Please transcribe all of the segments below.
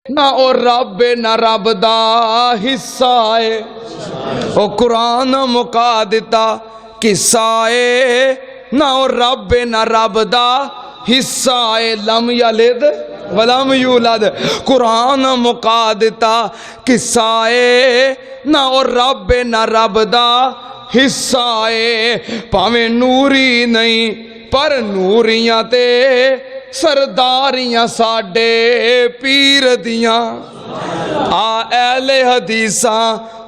ना ओ रब ना रब दा हिस्सा है। ओ कुरान मुका दिता किस्सा है, ना ओ रब ना रब दा हिस्सा है। लम यलिद वलम यूलद, कुरान मुका दिता किस्सा है, ना ओ रब ना रब दा हिस्सा है। भावें नूरी नहीं पर नूरियां ते सरदारियां साडे पीर दियां। आ ऐले हदीसा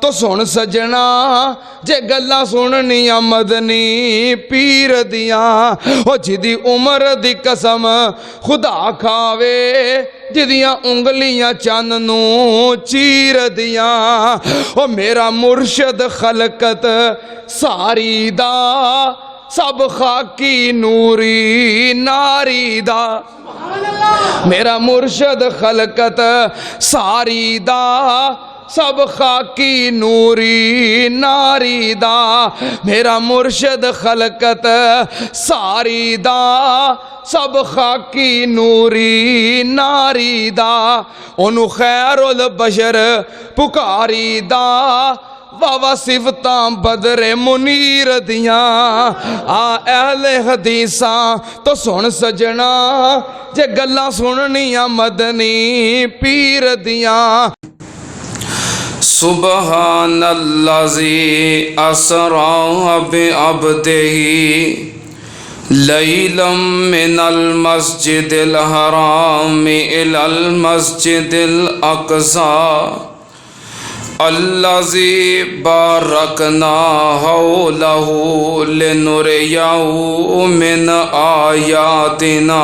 तो सुन सजना, जे गल्लां सुननियां मदनी पीर दियां। ओ जिदी उम्र दी कसम खुदा खावे, जिदियां उंगलियां चन्न नू चीर दियां। ओ मेरा मुर्शद खलकत सारी दा, सब खाकी नूरी नारी दा। मेरा मुर्शद खलकत सारी दा, सब खाकी नूरी नारी दा। मेरा मुर्शद खलकत सारी दा, सब खाकी नूरी नारी दा। ओनू खैरुल बशर पुकारी दा, वावा सिफता बदरे मुनीर दियां। आ अहले हदीसा तो सुन सजना, जे गल्लां सुननियां मदनी पीर दियां। सुबहानल्लाज़ी असरा बिअब्दिही लैलम मिनल मस्जिदिल हराम इलल मस्जिदिल अक़सा अल्लज़ी बारकना हौलहु लिनुरियहु मिन आयातिना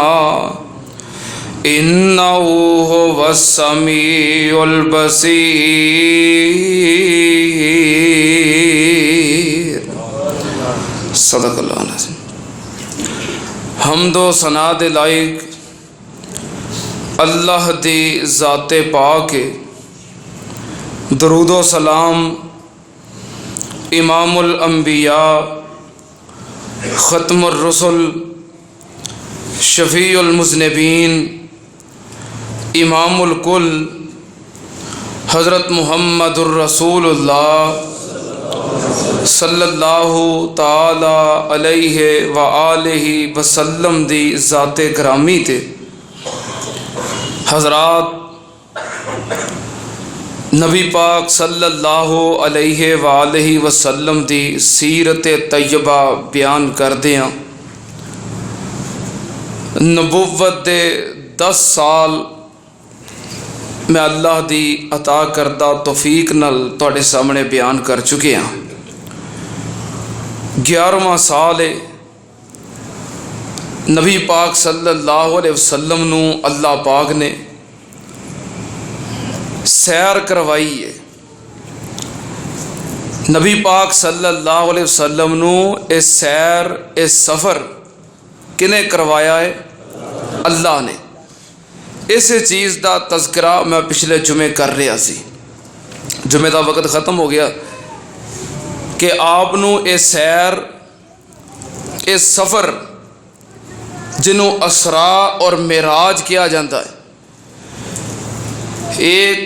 इन्नहु हुवस्समीउल बसीर। सदक़ल्लाहुल अज़ीम। हम्दो सना दे लायक अल्लाह दी ज़ाते पाक है। दरूदो सलाम इमामुल अंबिया ख़त्मुर रसूल शफ़ीउल मुज़निबीन इमामुल कुल हज़रत मुहम्मदुर रसूलुल्लाह सल्लल्लाहु ताला अलैहि व आलिहि वसल्लम दी ज़ाते ग्रामी ते हज़रात नबी पाक सल्लल्लाहु अलैहि वालैहि वसल्लम दी सीरत तैयबा बयान करदे हां। नबुव्वत दे 10 साल मैं अल्लाह दी अता करदा तौफीक नाल तुहाडे सामने बयान कर चुके हां। 11वां साल है नबी पाक सल्लल्लाहु अलैहि वसल्लम नू अल्लाह पाक ने सैर करवाई है। नबी पाक सल्लल्लाहु अलैहि वसल्लम नू इस सैर इस सफ़र किने करवाया है? अल्लाह ने। इस चीज़ का तज़किरा मैं पिछले जुमे कर रहा सी। जुमे का वक्त ख़त्म हो गया कि आप नू इस सैर इस सफ़र जिन्हों असरा और मेराज किया जाता है, एक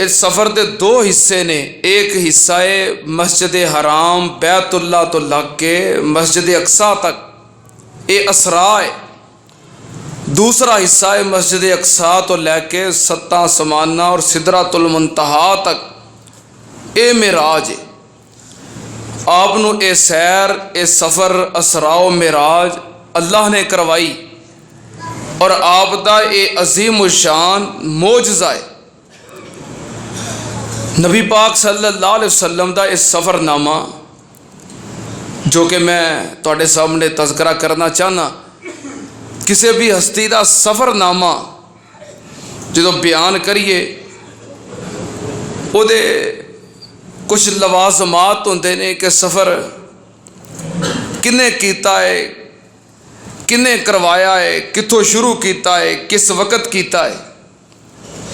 इस सफ़र के 2 हिस्से ने। एक हिस्सा है मस्जिद हराम बैतुल्लाह तो लग के मस्जिद अक्सा तक, ये असरा है। दूसरा हिस्सा है मस्जिद अक्सा तो लैके 7 आसमाना और सिदरतुल मुंतहा तक, ये मेराज है। आपनू ये सैर ये सफ़र असरा व मेराज अल्लाह ने करवाई और आपदा ये अजीम शान मोजज़ा है। नबी पाक सल्लल्लाहु अलैहि वसल्लम का इस सफ़रनामा जो कि मैं तुहाडे सामने तज़किरा करना चाहना, किसी भी हस्ती का सफ़रनामा जो बयान करिए उहदे कुछ लवाजमात होंदे ने कि सफ़र किने कीता है, किने करवाया है, कितों शुरू किया है, किस वक्त किया है।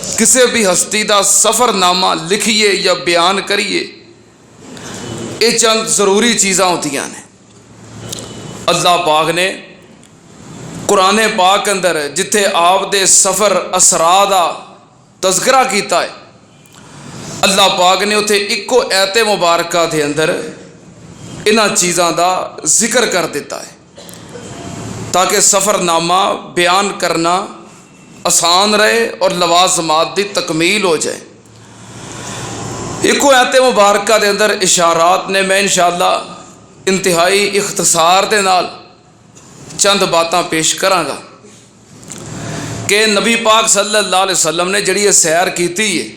किसी भी हस्ती का सफ़रनामा लिखिए या बयान करिए, ये चंद ज़रूरी चीज़ां होतियां ने। अल्लाह पाक ने कुरान पाक अंदर जिथे आप दे सफ़र असरा दा तज़किरा किया है। अल्लाह पाक ने उत्थे इक्को ऐते मुबारका के अंदर इन्हां चीज़ों का जिक्र कर दिता है ताकि सफ़रनामा बयान करना आसान रहे और लवाज़मात की तकमील हो जाए। इक्को ऐते मुबारका के अंदर इशारात ने, मैं इंशाअल्लाह इंतहाई इख्तसार के नाल चंद बातां पेश करांगा कि नबी पाक सल्लल्लाहु अलैहि वसल्लम ने जिहड़ी सैर की है,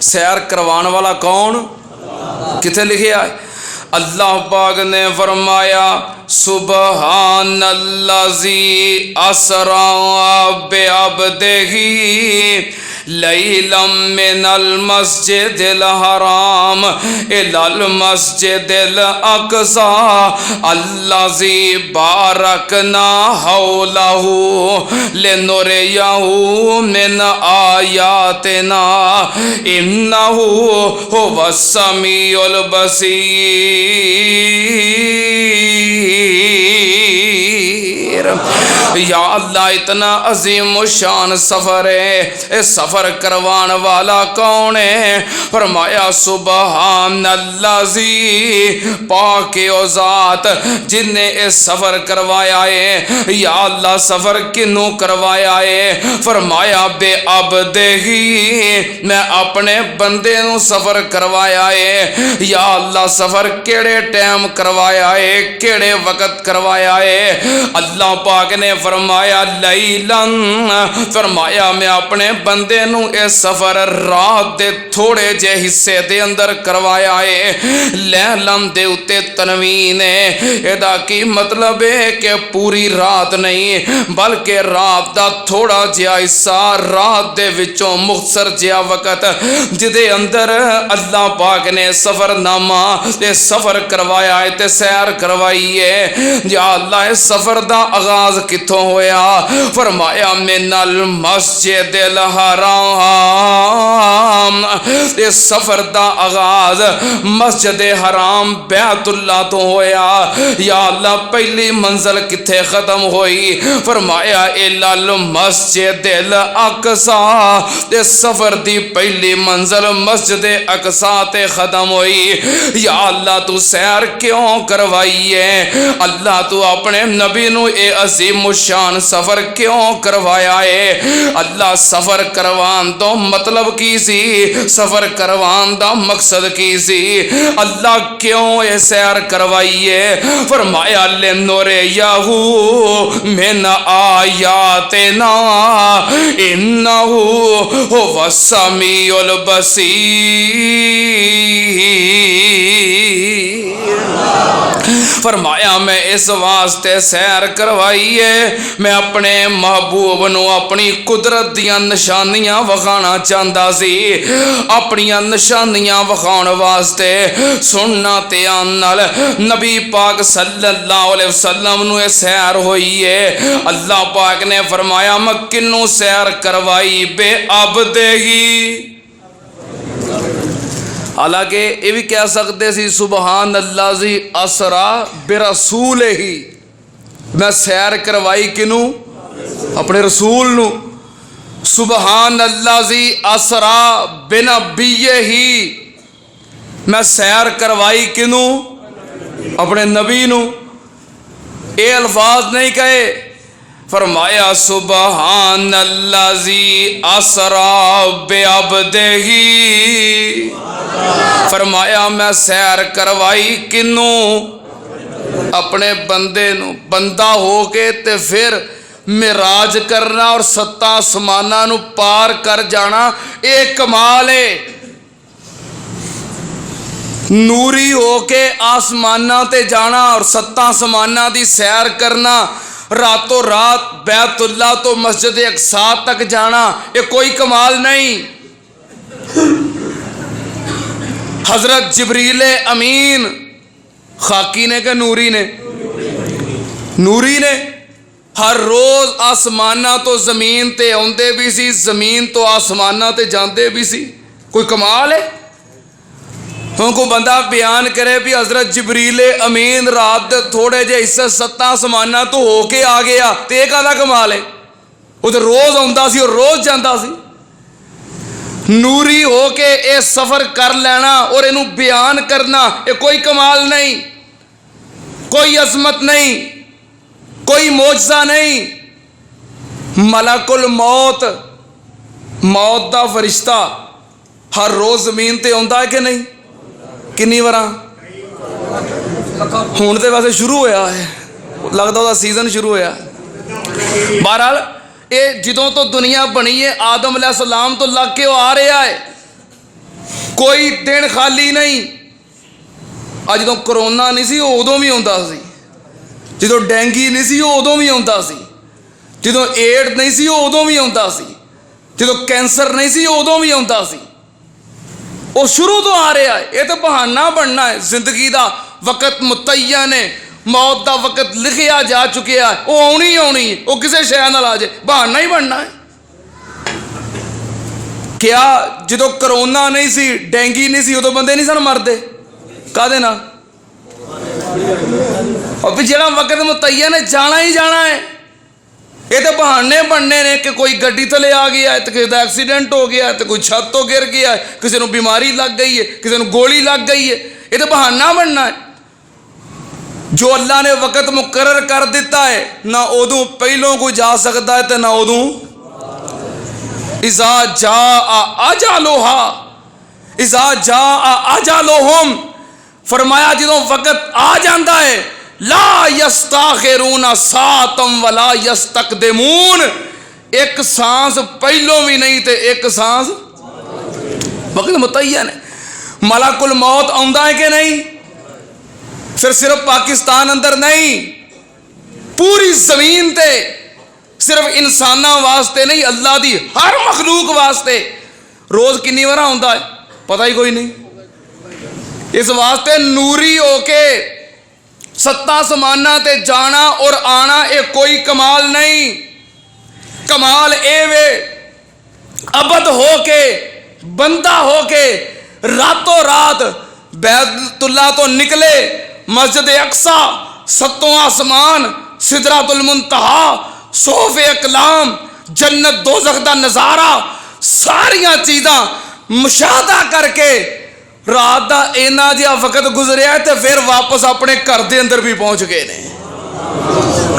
सैर करवाने वाला कौन, किथे लिखिया है? अल्लाह पाक ने फरमाया सुबहानल्लाज़ी असरा बिअब्दिही लैलम मिनल मस्जिदिल हराम इलल मस्जिदिल अक़सा अल्लाज़ी बारकना हौलहू लिनुरियहू मिन आयातिना इन्नहू हुवस समीउल बसीर। या अल्लाह, इतना अजीम शान सफ़र है, इस सफ़र करवाने वाला कौन है? फरमाया सुबहानल्लाज़ी, पाक ओ ज़ात जिन्ने इस सफ़र करवाया है। या अल्लाह, सफ़र किनू करवाया है? फरमाया बे अब्दिही, मैं अपने बंदे नू सफ़र करवाया है। या अल्लाह, सफ़र केड़े टाइम करवाया है, केड़े वक़्त करवाया है? अल्लाह पाक ने फरमाया लैलन, फरमाया मैं अपने बंदे नू इस सफ़र रात दे थोड़े जे हिस्से दे अंदर करवाया है। लैलन दे उत्ते तनवीन है, एदा की मतलब है कि पूरी रात नहीं बल्कि रात दा थोड़ा जिहा हिस्सा, रात दे विचों मुख्तसर जिहा वक़्त जिदे अंदर अल्लाह पाक ने सफ़रनामा ते सफ़र करवाया है ते सैर करवाई है। या अल्लाह, इस सफ़र दा आगाज़ कित्थों होया? फरमाया मिनल मस्जिदिल हराम, इस सफ़र दा आगाज़ मस्जिद हराम बैतुल्लाह तो होया। या अल्लाह, पहली मंजिल कित्थे ख़त्म हुई? फरमाया इलल मस्जिदिल अक़सा, इस सफ़र दी पहली मंजिल मस्जिद अक़सा ते ख़त्म हुई। या अल्लाह, तू सैर क्यों करवाई है? अल्लाह, तू अपने नबी नू ए अजीम शान सफ़र क्यों करवाया है? अल्लाह, सफ़र करवान तो मतलब की सी, सफ़र करवान दा मकसद की सी? अल्लाह क्यों ये सैर करवाई है? फरमाया लिनुरियहू मिन आयातिना इन्नहू हुवस समीउल बसीर। फरमाया मैं इस वास्ते सैर करवाई है, मैं अपने महबूब नू अपनी कुदरत दियां निशानियां वखाना चाहता सी। अपनियां निशानियां वखाण वास्ते सुनना ते आन नाल नबी पाक सल्लल्लाहु अलैहि वसल्लम नू सैर हुई है। अल्लाह पाक ने फरमाया मैं किन्नू सैर करवाई? बे अब्दिही। हालांकि ये भी कह सकते सी सुबहानल्लाज़ी असरा बिरसूलिही, मैं सैर करवाई किनू? अपने रसूल नू। सुबहानल्लाज़ी असरा बिनबिय्यही, मैं सैर करवाई किनू? अपने नबी नू। ये अल्फाज नहीं कहे। फरमाया सुबहानल्लाज़ी असरा बिअब्दिही, फरमाया मैं सैर करवाई किनू? अपने बंदे नू। बंदा हो के ते फिर मिराज करना और सत्ता आसमाना नू पार कर जाना, एक कमाल है। नूरी हो के आसमाना ते जाना और सत्ता आसमाना दी सैर करना, रातों रात बैतुल्लाह तो मस्जिद अक़सा तक जाना, ये कोई कमाल नहीं। हजरत जिब्रील अमीन खाकी ने कि नूरी ने? नूरी ने हर रोज आसमाना तो जमीन ते आउंदे भी सी, जमीन तो आसमाना ते जाते भी सी। कोई कमाल है? हुण कोई बंदा बयान करे भी हजरत जिब्रील अमीन रात दे थोड़े जे हिस्से सत्ता आसमाना तो होके आ गया, तो यह काहदा कमाल है? वो तो रोज आउंदा सी और रोज जाता सी। नूरी हो के ये सफ़र कर लेना और इनू बयान करना, ये कोई कमाल नहीं, कोई अजमत नहीं, कोई मोजज़ा नहीं। मलकुल मौत, मौत का फरिश्ता हर रोज़ ज़मीन ते आउंदा है कि नहीं? कितनी बार? हुण तो वैसे शुरू होया है, लगता उसका सीजन शुरू होया। बहरहाल ये जदों तो दुनिया बनी है आदम अलैहिस्सलाम तो लग के आ रहा है, कोई दिन खाली नहीं। जो करोना नहीं सी उदों भी आउंदा सी, जो डेंगी नहीं सी उदों भी आउंदा सी, जो एड्स नहीं सी उदों भी आउंदा सी, जो कैंसर नहीं सी उदों भी आउंदा सी। वो शुरू तो आ रहा है, ये तो बहाना बनना है। जिंदगी का वक़्त मुतय्यन है, मौत का वक़्त लिखिया जा चुकिया है, वो आनी आनी है, वो किसी शय नाल आ जाए, बहाना ही बनना है। क्या जो करोना नहीं सी, डेंगी नहीं सी, उदों बंदे नहीं सन मरदे? काहदे नाल? और फिर जिहड़ा वक़्त मुतय्यन है जाना ही जाना है। ये तो बहाने बनने ने कि कोई गड्डी थले आ गया है, तो किसी का एक्सीडेंट हो गया है, तो कोई छत तो गिर गया है, किसी को बीमारी लग गई है, किसी को गोली लग गई है। ये तो बहाना बनना है। जो अल्लाह ने वक़्त मुकर्रर कर दिता है, ना उदों पहलों कोई जा सकता है, तो ना उदों। इज़ा जा अजलुहा इज़ा जा अजलुहुम, फरमाया जो वक़्त आ जाता है, ला यस्ताखिरून सातम वला यस्तकदिमून, एक सांस पहलों भी नहीं तो एक सांस वक़्त मुतय्यन है। मलकुल मौत आउंदा है कि नहीं? फिर सिर्फ पाकिस्तान अंदर नहीं, पूरी जमीन ते, सिर्फ इंसाना वास्ते नहीं, अल्लाह दी हर मखलूक वास्ते रोज कितनी बार आउंदा है पता ही कोई नहीं। इस वास्ते नूरी होके सत्ता समाना ते जाना और आना ये कोई कमाल नहीं। कमाल ए वे अबद होके, बंदा होके रातों रात बैतुल्ला तो निकले, मस्जिद अक्सा, सत्तों आसमान, सिदरातुल मुंतहा, सोफे अकलाम, जन्नत दोज़ख दा नज़ारा, सारिया चीज़ां मुशाहदा करके रात का इन्ना जिहा वक़्त गुजरिया तो फिर वापस अपने घर के अंदर भी पहुँच गए ने।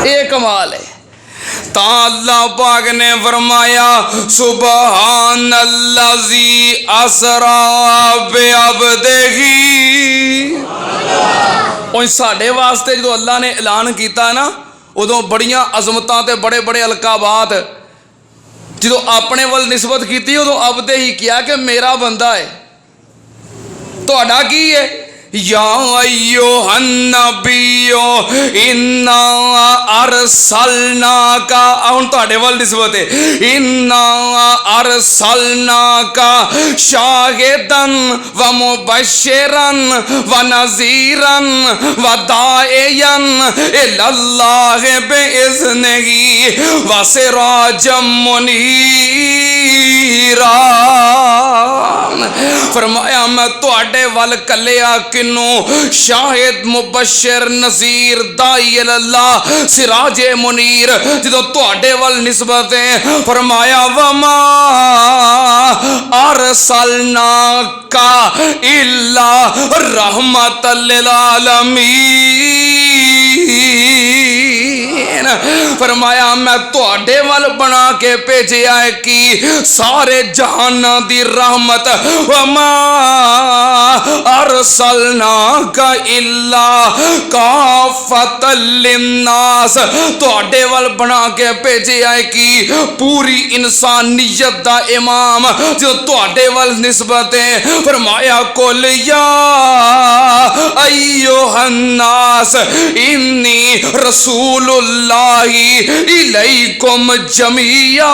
ये कमाल है। ता अल्लाह पाक ने फरमाया सुबहानल्लाज़ी असरा बिअब्दिही। और साढ़े वास्ते जो अल्लाह ने ऐलान किया ना, उदों बड़ियां अजमतां ते बड़े बड़े अलकाबात, जो अपने वाल निस्बत की उदों अबदे ही किया कि मेरा बंदा है। तुहाडा की है? या अय्युहन नबियो इन्ना अरसलनाका, हुण तुहाडे वाल निस्बत है, इन्ना अरसलनाका शाहिदन व मुबश्शिरन व नज़ीरन व दाइयन इलल्लाहि बिइज़्निही व सिराजम मुनीरा। फरमाया मैं तुहाडे वाल कलिया किनू शाहिद मुबश्शिर नज़ीर दाई अल्लाह सिराजे मुनीर, जो तुहाडे वाल निस्बत है। फरमाया वमा अरसलनाका इल्ला रहमतल लिल आलमीन। फरमाया मैं तुहाडे वाल बना के भेजिया है कि सारे जहाना दी रहमत। वमा अरसलनाका इल्ला काफतल लिन्नास, तुहाडे वाल बना के भेजिया है कि पूरी इंसानियत दा इमाम, जो तुहाडे वाल निस्बत है। फरमाया कुल या अय्युहन नास इन्नी रसूलुल्लाही इलैकुम जमिया।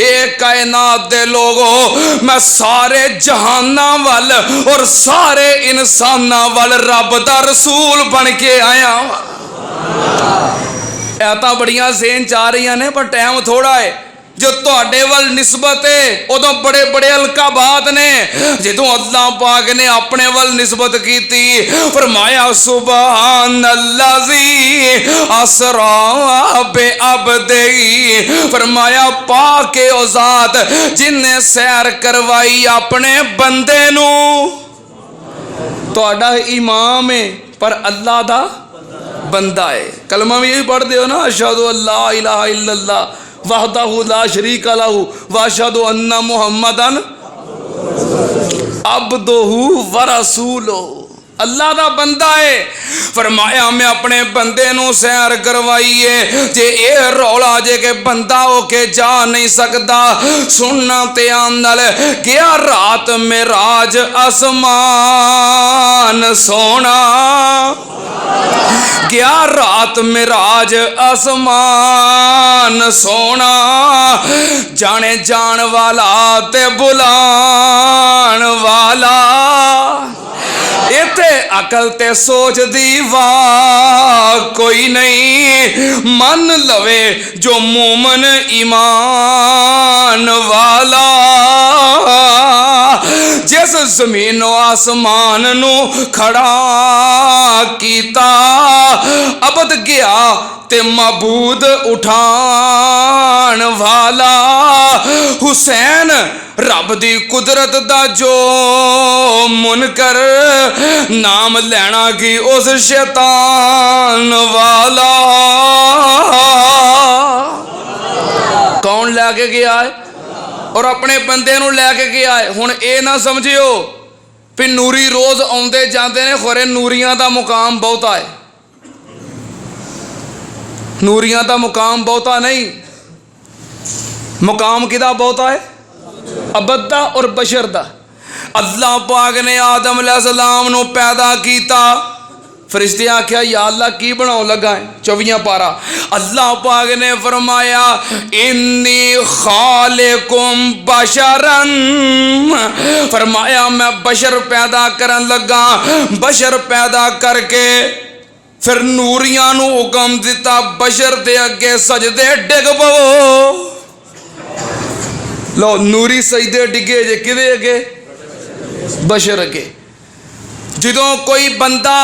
ए कायनात दे लोगो, मैं सारे जहाना वाल और सारे इंसाना वाल रब दा रसूल बन के आया। ऐता बड़ियां ज़हन च आ रही ने, पर टाइम थोड़ा है। जो तुहाडे वल निस्बत है उदों बड़े बड़े अलकाबात ने। जदों अल्लाह पाक ने अपने वल निस्बत की फरमाया सुबहानल्लाज़ी असरा बे अब्दी, फरमाया पाक ओ ज़ात जिन्हें सैर करवाई अपने बंदे नू। तुहाडा इमाम है पर अल्लाह दा बंदा है। कलमा भी यही पढ़ते हो ना, अशहदु अल्ला इलाहा इल्लल्लाह वहदहु ला शरीका लहू व अशहदु अन्ना मुहम्मदन अब्दुहु व रसूलुहु। अल्लाह दा बंदा है। फरमाया मैं अपने बंदे नू सैर करवाई है। जे ये रौला जे के बंदा होके जा नहीं सकता, सुनना ते आंदल गया रात में राज आसमान सोना, गया रात में राज आसमान सोना, जाने जान वाला ते बुलान वाला, इते अकल ते सोच दी वाह कोई नहीं, मन लवे जो मोमन ईमान वाला। जिस जमीनो आसमान नू खड़ा कीता, अबद गया ते मबूद उठान वाला। हुसैन रब दी कुदरत दा जो मुनकर, नाम लेना कि उस शैतान वाला। कौन लैके गया है और अपने बंदे नू लैके गया है। हुण ये ना समझियो भी नूरी रोज आउंदे जांदे ने, खोरे नूरियां दा मुकाम बहुता है। नूरियां दा मुकाम बहुता नहीं, मुकाम किदा बहुता है? अबद दा और बशर दा। अल्लाह पाक ने आदम अलैहिस्सलाम नू पैदा कीता, फरिश्ते आख्या या अल्लाह की बनाओ लगा है? 24 पारा। अल्लाह पाक ने फरमाया इन्नी खालिकुम बशरन, फरमाया मैं बशर पैदा करन लगा। बशर पैदा करके फिर नूरियां नू हुक्म दिता बशर दे अगे सजदे डिग पवो। लो नूरी सजदे डिगे जे किदे अगे? बशर अगे। जदों कोई बंदा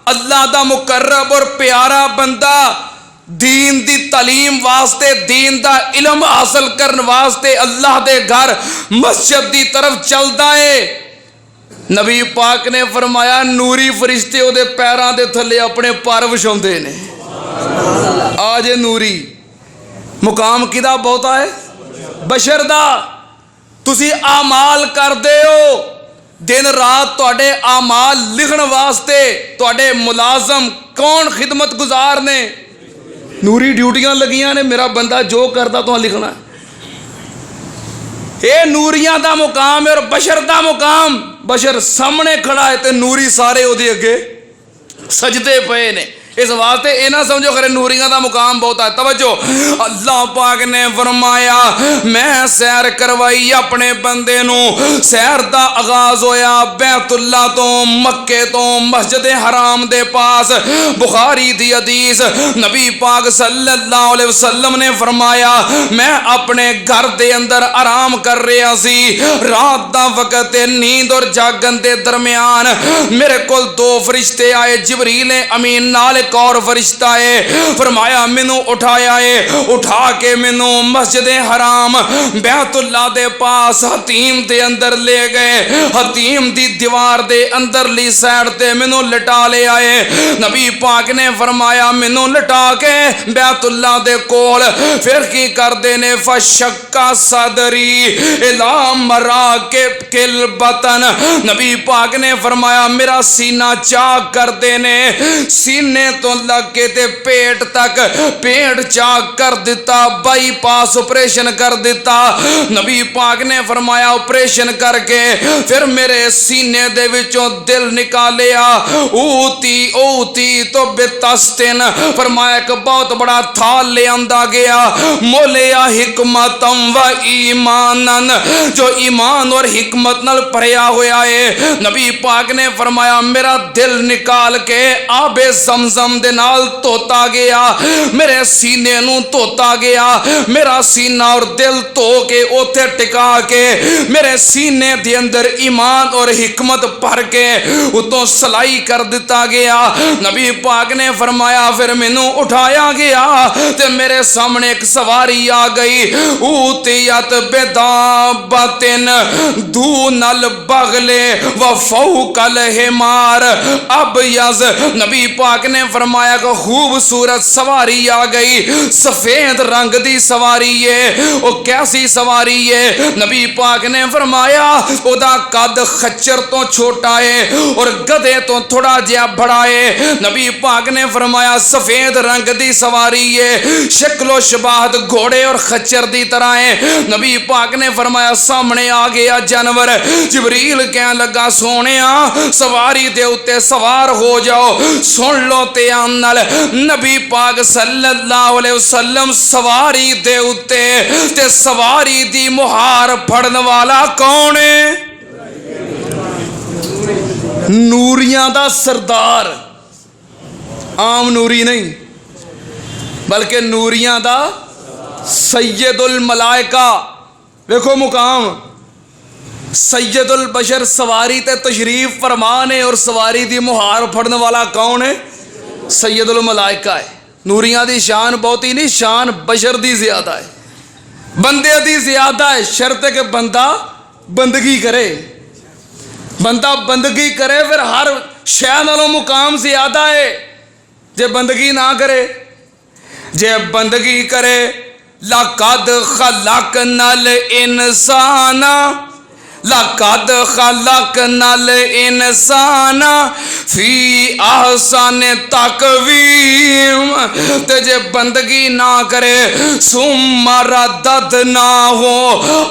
अल्लाह दा मुकर्रब और प्यारा बंदा दीन दी तालीम वास्ते, दीन दा इलम हासिल करने वास्ते अल्लाह दे घर मस्जिद दी तरफ चलदा है, नबी पाक ने फरमाया नूरी फरिश्ते ओदे पैरां दे थल्ले अपने पर विछाउंदे ने। आज नूरी मुकाम किदा बहुता है? बशर दा। तुसी आमाल करदे हो, दिन रात तुहाडे आमाल लिखण वास्ते तुहाडे मुलाजम कौन खिदमत गुजार ने? नूरी ड्यूटियां लगियां ने, मेरा बंदा जो करदा तुहां लिखना। ये नूरियां दा मुकाम है और बशर दा मुकाम। बशर सामने खड़ा है ते नूरी सारे ओदे अगे सजदे पे ने। इस वास्ते ये ना समझो खरे नूरियां दा मुकाम बहुत है। तवज्जो, अल्लाह पाक ने फरमाया मैं सैर करवाई अपने बंदे नू। सैर दा आगाज होया बैतुल्ला तो, मक्के तो, मस्जिद हराम दे पास। बुखारी दी हदीस, नबी पाक सल्लल्लाहु अलैहि वसल्लम ने फरमाया मैं अपने घर दे अंदर आराम कर रहा सी। रात दा वक्त नींद और जागन दे दरमियान मेरे कोल दो फरिश्ते आए, जिबरील अमीन नाल एक और फरिश्ता है। फरमाया मैनू उठाया है, उठा के मैनू मस्जिद हराम बैतुल्ला दे पास हतीम दे अंदर ले गए। हतीम दी दीवार दे अंदरली साइड ते मैनू लिटा ले आए। नबी पाक ने फरमाया मैनू लिटा के बैतुल्ला दे कोल फिर की करदे ने फशक्का सदरी इला मरा के किल बतन। नबी पाक ने फरमाया मेरा सीना चाक करदे ने, सीने तो लग के ते पेट तक पेट चाक कर दिता, बाईपास ऑपरेशन कर दिता। नबी पाक ने फरमाया ऑपरेशन करके फिर मेरे सीने दे विचों दिल निकालिया। ऊती ऊती तो बेतस्तिन, फरमाया एक बहुत बड़ा थाल ले आंदा गया। मोलिया हिकमतम व ईमानन, जो ईमान और हिकमत नाल भरिया होया है। नबी पाक ने फरमाया मेरा दिल निकाल के आबे ज़मज़म वसल्लम दे नाल धोता गया, मेरे सीने नूं धोता गया, मेरा सीना और दिल धो के उथे टिका के मेरे सीने दे अंदर ईमान और हिकमत भर के उतों सलाई कर दिता गया। नबी पाक ने फरमाया फिर मैनू उठाया गया ते मेरे सामने एक सवारी आ गई। ऊतियत बेदाबतिन दूनल बगले व फौकल हिमार अबयज। नबी पाक ने फरमाया कि खूबसूरत सवारी आ गई, सफेद रंग दी सवारी है। वो कैसी सवारी है? नबी पाक ने फरमाया ओदा कद खच्चर तो छोटा है और गधे तो थोड़ा जिहा बड़ा है। नबी पाक ने फरमाया सफेद रंग दी सवारी है, शक्लो शबाहत घोड़े और खच्चर दी तरह है। नबी पाक ने फरमाया सामने आ गया जानवर। जिबरील कहने लगा सोनिया सवारी दे उत्ते सवार हो जाओ। सुन लो ध्यान नाल, नबी पाक सल्लल्लाहु अलैहि वसल्लम सवारी दे उत्ते ते सवारी दी मुहार फड़न वाला कौन है? नूरियां दा सरदार, आम नूरी नहीं बल्कि नूरियां दा सैयदुल मलाइका। देखो मुकाम सैयदुल बशर सवारी ते तशरीफ फरमान है और सवारी दी मुहार फड़ने वाला कौन है? सैयदुल मलाइका है। नूरियां दी शान बहुत ही नहीं, शान बशर दी ज्यादा है, बंदे दी ज्यादा है। शर्त है कि बंदा बंदगी करे, बंदा बंदगी करे फिर हर शय नालों मुकाम ज्यादा है। जे बंदगी ना करे, जे बंदगी करे लक़द खलक़नल इंसाना लक़द खलक़नल इंसाना फी अहसन तक़वीम। ते जे बंदगी ना करे सुम्मा रद्ददनाहु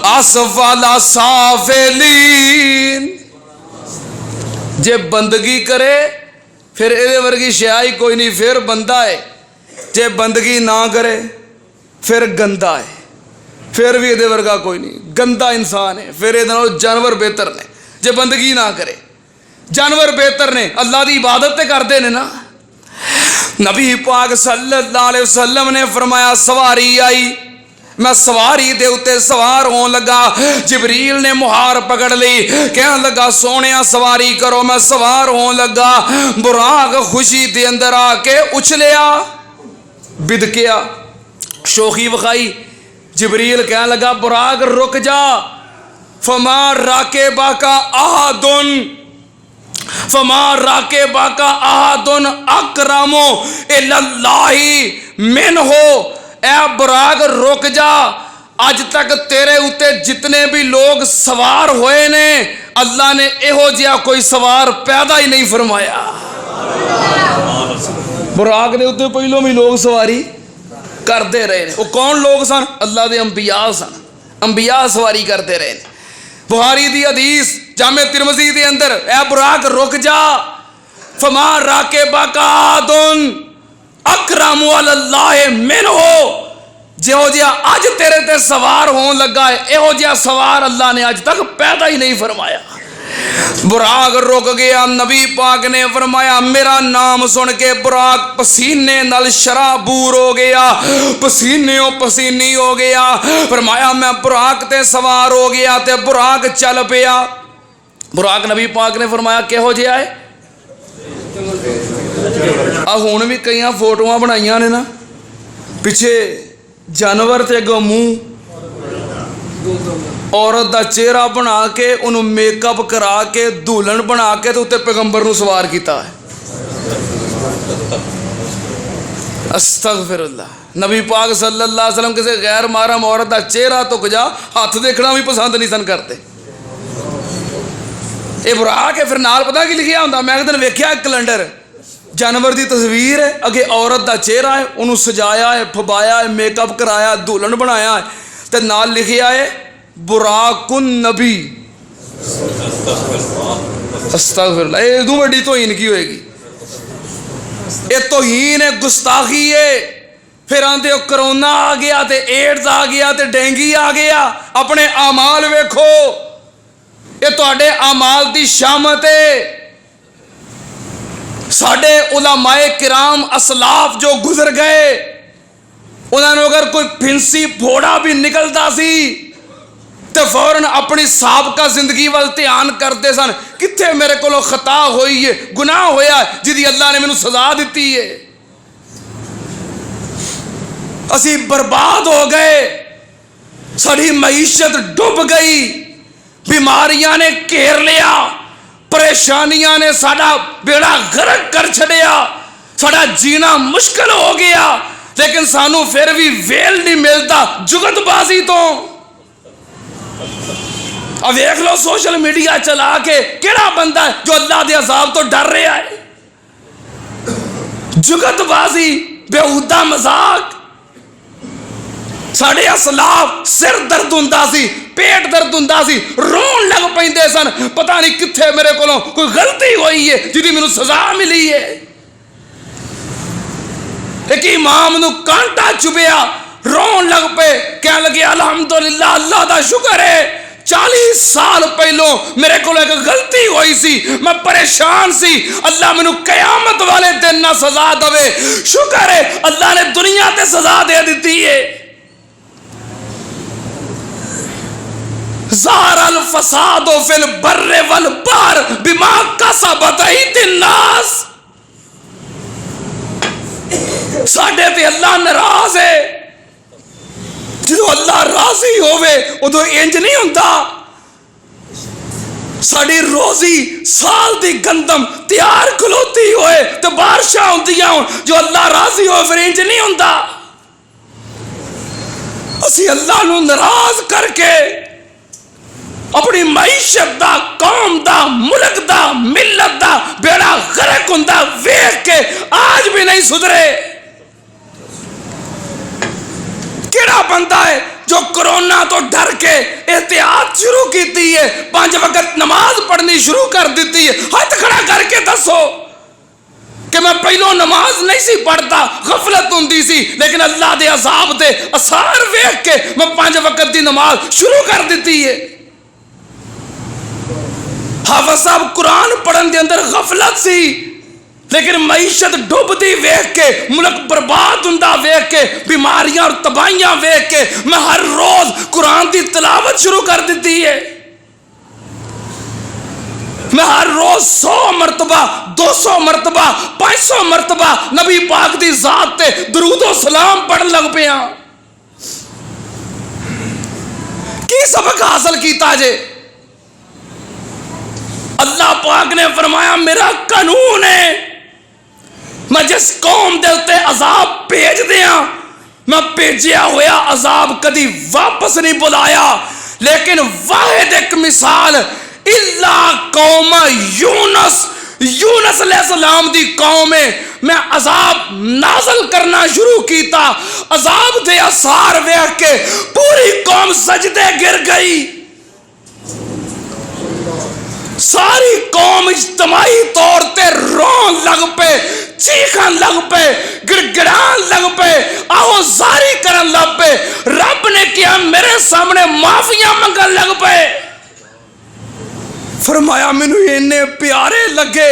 अस्फ़ला साफ़िलीन। जे बंदगी करे फिर ये वर्गी शयाई कोई नहीं, फिर बंदा है। जे बंदगी ना करे फिर गंदा है, फिर भी ये वर्गा कोई नहीं, गंदा इंसान है। फिर ये जानवर बेहतर ने। जे बंदगी ना करे जानवर बेहतर ने, अल्लाह की इबादत करते ने ना। नबी पाक सल्लल्लाहु अलैहि वसल्लम ने फरमाया सवारी आई, मैं सवारी दे उत्ते सवार होने लगा। जिबरील ने मुहार पकड़ ली, कहने लगा सोनिया सवारी करो। मैं सवार होने लगा, बुराक खुशी दे अंदर आके उछलिया, बिदकिया, शोखी विखाई। जिबरील कहने लगा बुराक रुक जा। फमा राके बाका आहदुन फमा राके बाका आहदुन अकरमो इल्लल्लाहि मिनहु। ए बुराक रुक जा, अज तक तेरे उत्ते जितने भी लोग सवार होए ने अल्लाह ने एहो जिहा कोई सवार पैदा ही नहीं फरमाया। बुराक दे उत्ते पहलों भी लोग सवारी करते रहे। वो कौन लोग सन? अल्लाह दे अंबिया सन, अंबिया सवारी करते रहे। बुखारी दी हदीस जामे तिरमिज़ी दे अंदर ए बुराक रुक जा। फमा राके बाकादुन अकरमु अलल्लाह मिनहु। जिहो जिहा अज तेरे ते सवार होने लगा है एहो जिहा सवार अल्लाह ने अज तक पैदा ही नहीं फरमाया। बुराक रुक गया। नबी पाक ने फरमाया मेरा नाम सुन के बुराक पसीने नाल शराबूर हो गया, पसीने पसीनी हो गया। फरमाया मैं बुराक ते सवार हो गया ते बुराक चल पिया। बुराक नबी पाक ने फरमाया किहो जिहा है? आ हुण भी कई फोटोआं बनाइया ने ना, पिछे जानवर ते अगों मूँह, औरत का चेहरा बना के उन्होंने मेकअप करा के दुल्हन बना के तो उत्ते पैगंबर नूं सवार किया है। अस्तगफिरुल्लाह। नबी पाक सल्लल्लाहु अलैहि वसल्लम किसी गैर महरम औरत का चेहरा तुक जा हाथ देखना भी पसंद नहीं सन करते। ये बुराक है। फिर नाल पता की लिखिया होंदा? मैं एक दिन वेख्या कैलेंडर, जानवर की तस्वीर है, अगे औरत का चेहरा है, उन्होंने सजाया है, फबाया है, मेकअप कराया, दुल्हन बनाया है, तो नाल लिखिया है बुराकुन नबी। अस्तगफिरुल्लाह। ये इदू बड़ी तोहीन की होएगी? ये तोहीन है, गुस्ताखी है। फिर आंदे हो करोना आ गया ते एड्स आ गया ते डेंगी आ गया। अपने आमाल वेखो, ये तुहाडे आमाल दी शामत है। साडे उलमाए किराम असलाफ जो गुजर गए, उन्होंने अगर कोई फिंसी फोड़ा भी निकलता सी तो फौरन अपनी साबका जिंदगी वाल ध्यान करते सन, कित्थे मेरे को खता हुई है, गुनाह होया जिहदी अल्लाह ने मैनू सजा दी है। असी बर्बाद हो गए, साड़ी मईशत डुब गई, बीमारियां ने घेर लिया, परेशानियां ने साडा बेड़ा गर्क कर छड़िया, साडा जीना मुश्किल हो गया। लेकिन सानू फिर भी वेल नहीं मिलता जुगतबाजी तो। अब देख लो सोशल मीडिया चला के केड़ा बंदा है जो अल्लाह के अजाब तो डर रहा है। जुगतबाजी, बेहुदा मजाक। साढ़े असलाफ सिर दर्द हुंदा सी, पेट दर्द हुंदा सी, रोन लग पैंदे सन, पता नहीं कित्थे मेरे कोलों कोई गलती हुई है जिहदी मैनूं सजा मिली है। एक इमाम नूं कांटा चुभिया, रोन लग पे, कह लगे अलहमदुलिल्लाह, अल्लाह दा शुक्र है 40 साल पहलों मेरे को एक गलती हुई सी, मैं परेशान सी, अल्लाह मैनू कयामत वाले दिन ना सजा दवे, शुक्र है अल्लाह ने दुनिया ते सजा दे दी है। ज़ारल फसादो फिल बर्रे वल बहर बिमा कसबत अयदीन नास। साडे ते अल्लाह नाराज है। जो अल्लाह राजी होवे उदों इंज नहीं हुंदा। साड़ी रोजी साल दी गंदम तैयार खलोती होए तो बारिशां हुंदियां होण, जो अल्लाह राजी हो फिर इंज नहीं हुंदा। असी अल्लाह नूं नाराज करके अपनी मईशत दा, कौम दा, मुल्क दा, मिलत दा बेड़ा गर्क हुंदा वेख के आज भी नहीं सुधरे। केड़ा बंदा है जो कोरोना तो डर के एहतियात शुरू की है, 5 वक्त नमाज पढ़नी शुरू कर दी है। हाथ खड़ा करके दसो कि मैं पहलों नमाज नहीं सी पढ़ता, गफलत हुंदी सी, लेकिन अल्लाह दे अजाब दे असार वेख के मैं 5 वक्त की नमाज शुरू कर दी है। हाफिज साहब कुरान पढ़न के अंदर गफलत सी, लेकिन मईशत डुबदी वेख के, मुल्क बर्बाद हुंदा वेख के, बीमारियां और तबाहियां वेख के मैं हर रोज कुरान की तिलावत शुरू कर दी है। मैं हर रोज 100 मरतबा, 200 मरतबा, 500 मरतबा नबी पाक की जात ते दरूदो सलाम पढ़न लग पिया। की सबक हासिल किया जे? अल्लाह पाक ने फरमाया मेरा कानून है, मैं जिस कौम दे उत्ते अजाब भेज दिया, मैं भेजिया होया अजाब कदी वापस नहीं बुलाया। लेकिन वाहिद एक मिसाल, इल्ला कौम यूनस, यूनस अलैहिस्सलाम दी कौम में मैं अजाब नाज़िल करना शुरू किया। अजाब दे असार वेख के पूरी कौम सजदे गिर गई। सारी कौम इज्तमाई तौर ते रोन लग पे, चीखन लग पे, गिड़गिड़ान लग पे, आवाज़ारी करन लग पे। रब ने किया मेरे सामने माफिया मंगन लग पे। फरमाया मैनू इन्ने प्यारे लगे,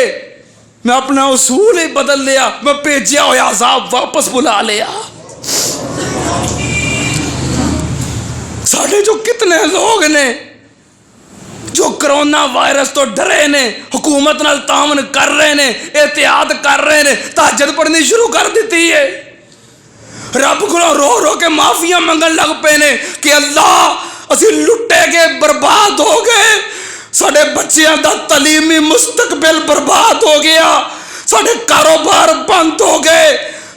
मैं अपना उसूल ही बदल लिया, मैं भेजिया होया अजाब वापस बुला लिया। साढ़े जो कितने लोग ने जो कोरोना वायरस तो डरे ने, हुकूमत नाल तामन कर रहे ने, एहतियात कर रहे ने, तहज्जुद पढ़नी शुरू कर दी है। रब को रो रो के माफिया मंगन लग पे ने कि अल्लाह असी लुटे गए, बर्बाद हो गए, साडे बच्चियां दा तलीमी मुस्तकबिल बर्बाद हो गया, साडे कारोबार बंद हो गए,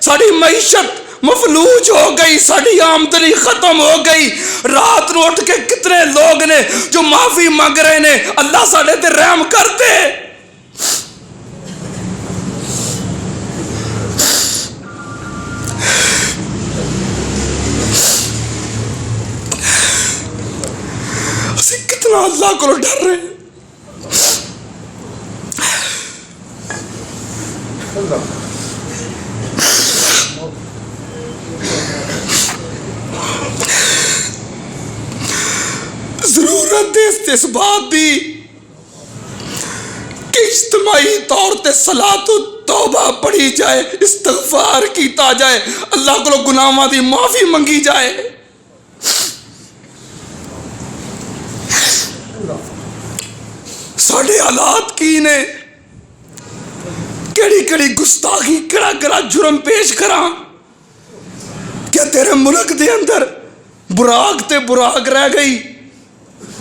साडी मईशत मफलूज हो गई, साड़ी आमदनी खत्म हो गई। रात को उठ के कितने लोग ने जो माफी मांग रहे ने, अल्लाह साडे ते रहम कर दे। असी कितना अल्लाह को डर रहे हैं। जरूरत इस बात की कि इज्तिमाई तौर पर सलातो तौबा पढ़ी जाए, इस्तगफार कीता जाए, अल्लाह को गुनाहां दी माफ़ी मंगी जाए। साढ़े हालात की ने, केड़ी केड़ी गुस्ताखी, केड़ा केड़ा जुर्म पेश करा। क्या तेरे मुल्क दे अंदर बुराक ते बुराक रह गई?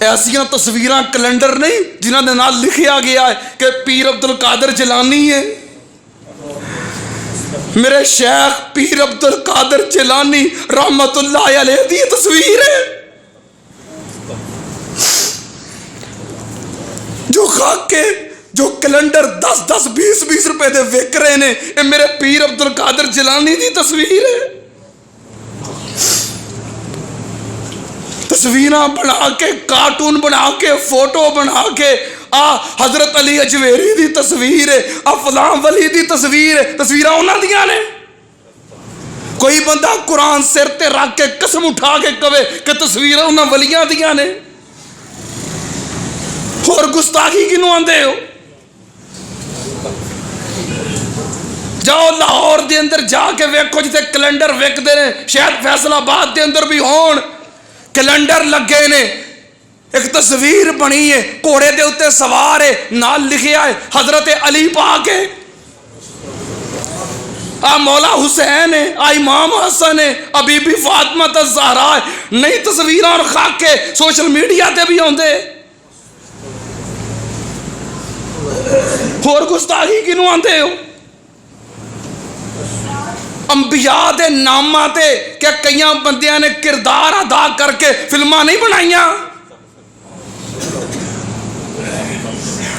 ऐसिया तस्वीरां कैलेंडर नहीं जिन्होंने नाल लिखिया गया है कि पीर अब्दुल कादर जिलानी है। मेरे शेख पीर अब्दुल कादर जिलानी रहमतुल्लाह अलैह दी तस्वीर है, जो खाके जो कैलेंडर 10-10 20-20 रुपए दे विक रहे ने, ये मेरे पीर अब्दुल कादर जिलानी दी तस्वीर है। तस्वीरां बना के, कार्टून बना के, फोटो बना के, आ हजरत अली अजवेरी दी तस्वीर है, आ फलां वली दी तस्वीर है। तस्वीरां उन्हां दियां ने। कोई बंदा कुरान सिर ते रख के कसम उठा के कहे कि तस्वीरां उन्हां वलियां दियां ने। और गुस्ताखी किनू आंदे हो? जाओ लाहौर दे अंदर जाके वेखो जिथे कैलेंडर विकदे ने, शायद फैसलाबाद दे अंदर भी होण, कैलेंडर लगे ने, एक तस्वीर बनी है, घोड़े दे उत्ते सवार है, नाल लिखिया है हजरत अली पाक है, आ मौला हुसैन है, आ इमाम हसन है, आ बीबी फातिमा ज़हरा है। नई तस्वीर और खाके सोशल मीडिया ते भी आउंदे। होर गुस्ताखी किनू आंदे हो? अंबिया दे नामां ते क्या कई बंदियां ने किरदार अदा करके फिल्मां नहीं बनाइया?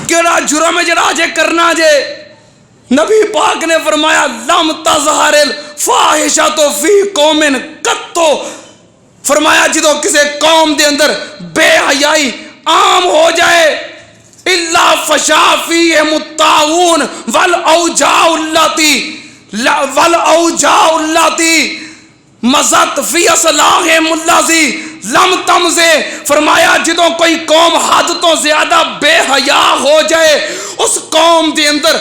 केड़ा जुर्म है जरा अजे करना जे? नबी पाक ने फरमाया लम तज़हरिल फाहिशतु फी कौमिन कत्तो, फरमाया जो किसी कौम दे अंदर बेहयाई आम हो जाए, इल्ला फशा फीहि मुत्ताऊन वल औजाउल्लती मज़त फी असलाहे मुल्लाजी लम तमज़े, फरमाया जो कोई कौम हद तो ज्यादा बेहया हो जाए, उस कौम के अंदर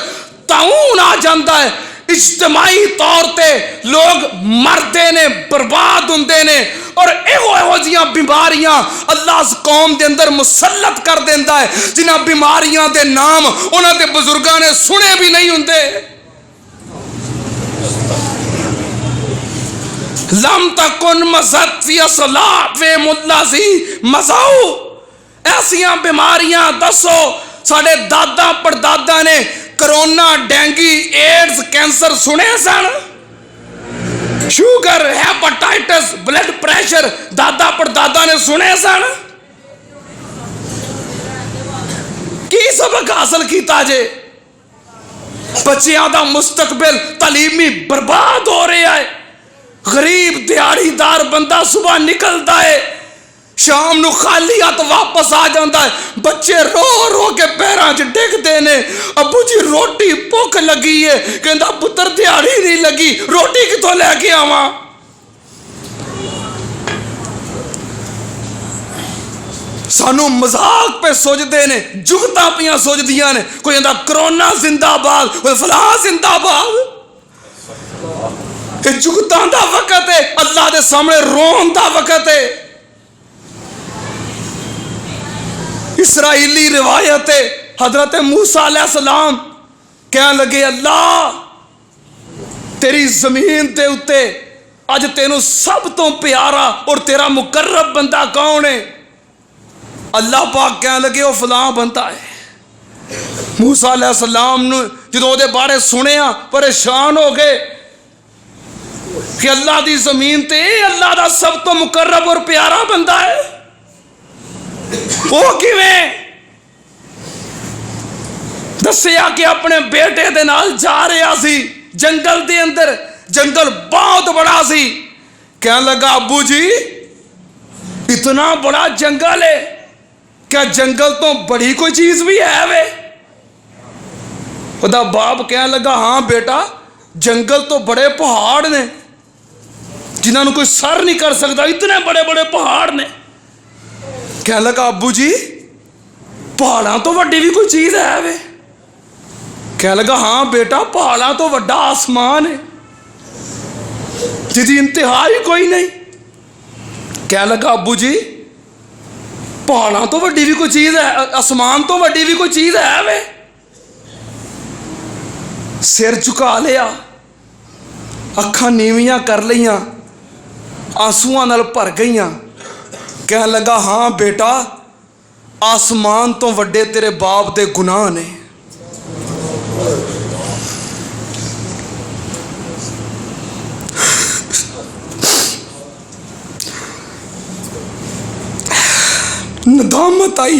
ताऊन आ जाता है। इज्तमाई तौर पे लोग मरते ने, बर्बाद होंदे ने, और एहो जियां बीमारियां अल्लाह इस कौम के अंदर मुसल्लत कर देता है, जिन्हां बीमारियां के नाम उन्हां दे बुजुर्गां ने सुने भी नहीं होंदे। लम तकुन मज़त फी असलाहे मुल्लाजी मज़ाऊ, ऐसियां बीमारियां दसो साडे दादा परदादा ने कोरोना, डेंगी, एड्स, कैंसर सुने सन? शुगर, हेपेटाइटिस, ब्लड प्रेशर दादा परदादा ने सुने सन? की सबक हासिल किया जे? बच्चियां दा मुस्तकबिल तालीमी बर्बाद हो रहा है। गरीब दिहाड़ीदार बंदा सुबह निकलता है, शाम नू खाली हाथ वापस आ जाता है। बच्चे रो रो के पैरों च डिगते ने, अबू जी रोटी भुख लगी है, कहता पुत्र दिहाड़ी नहीं लगी, रोटी कितों लैके आवा? सानू मजाक पे सोचते ने, जुगता पियां सोचदियां ने। कोई कहता कोरोना जिंदाबाद, कोई फलां जिंदाबाद। जुगतां दा वक्त है, अल्लाह दे सामने रोन दा वक्त है। इसराइली रिवायत है, हजरत मूसा अलैहिस्सलाम कह लगे अल्लाह तेरी जमीन के उत्ते अज तेनू सब तो प्यारा और तेरा मुकर्रब बंदा कौन है? अल्लाह पाक कह लगे वो फलां बंदा है। मूसा अलैहिस्सलाम जो ਉਹਦੇ बारे सुनिया परेशान हो गए कि अल्लाह की जमीन ते अल्लाह का सब तो मुकर्रब और प्यारा बंदा है, वो किवें? दसिया कि अपने बेटे दे नाल जा रहा सी जंगल दे अंदर, जंगल बहुत बड़ा सी। कह लगा अबू जी इतना बड़ा जंगल है, क्या जंगल तो बड़ी कोई चीज भी है वे? खुदा बाप कह लगा हाँ बेटा, जंगल तो बड़े पहाड़ ने जिन्होंने कोई सर नहीं कर सकता, इतने बड़े बड़े पहाड़ ने। कह लगा अबू जी पहाड़ा तो वड्डी भी कोई चीज है वे? कह लगा हाँ बेटा पहाड़ा तो वड्डा आसमान है जिसकी इंतहा ही कोई नहीं। कह लगा अबू जी पहाड़ा तो वड्डी भी कोई चीज़ है, आसमान तो वड्डी भी कोई चीज़ है वे। सिर झुका लिया, अखां नीवियां कर लईयां, आंसूआं नाल भर गईयां। कह लगा हाँ बेटा आसमान तो वड्डे तेरे बाप दे गुनाह ने। नदामत आई,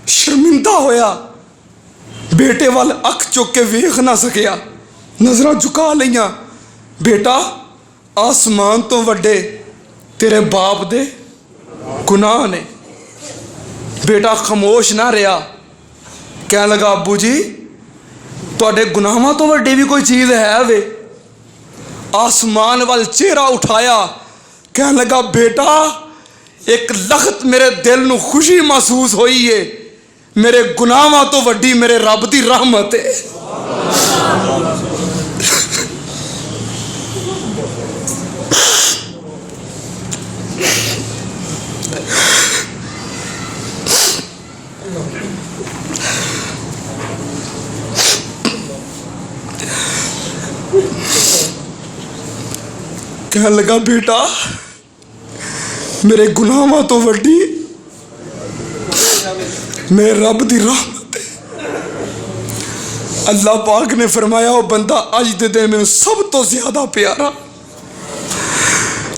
शर्मिंदा होया, बेटे वाल अख चुक के वेख ना सकिया, नजरां झुका लईयां। बेटा आसमान तो वड्डे तेरे बाप दे गुनाह ने। बेटा खामोश ना रहा, कह लगा अबू जी तुहाडे गुनाहां तो वड्डी भी कोई चीज़ है वे। आसमान वाल चेहरा उठाया, कह लगा बेटा एक लखत मेरे दिल नूं खुशी महसूस होई है, मेरे गुनाहां तो वड्डी मेरे रब दी रहमत है। कह लगा बेटा मेरे गुनाहां तो वड्डी मेरे रब दी रहमत है। अल्लाह पाक ने फरमाया वो बंदा अज दे दिन मैनूं सब तो ज्यादा प्यारा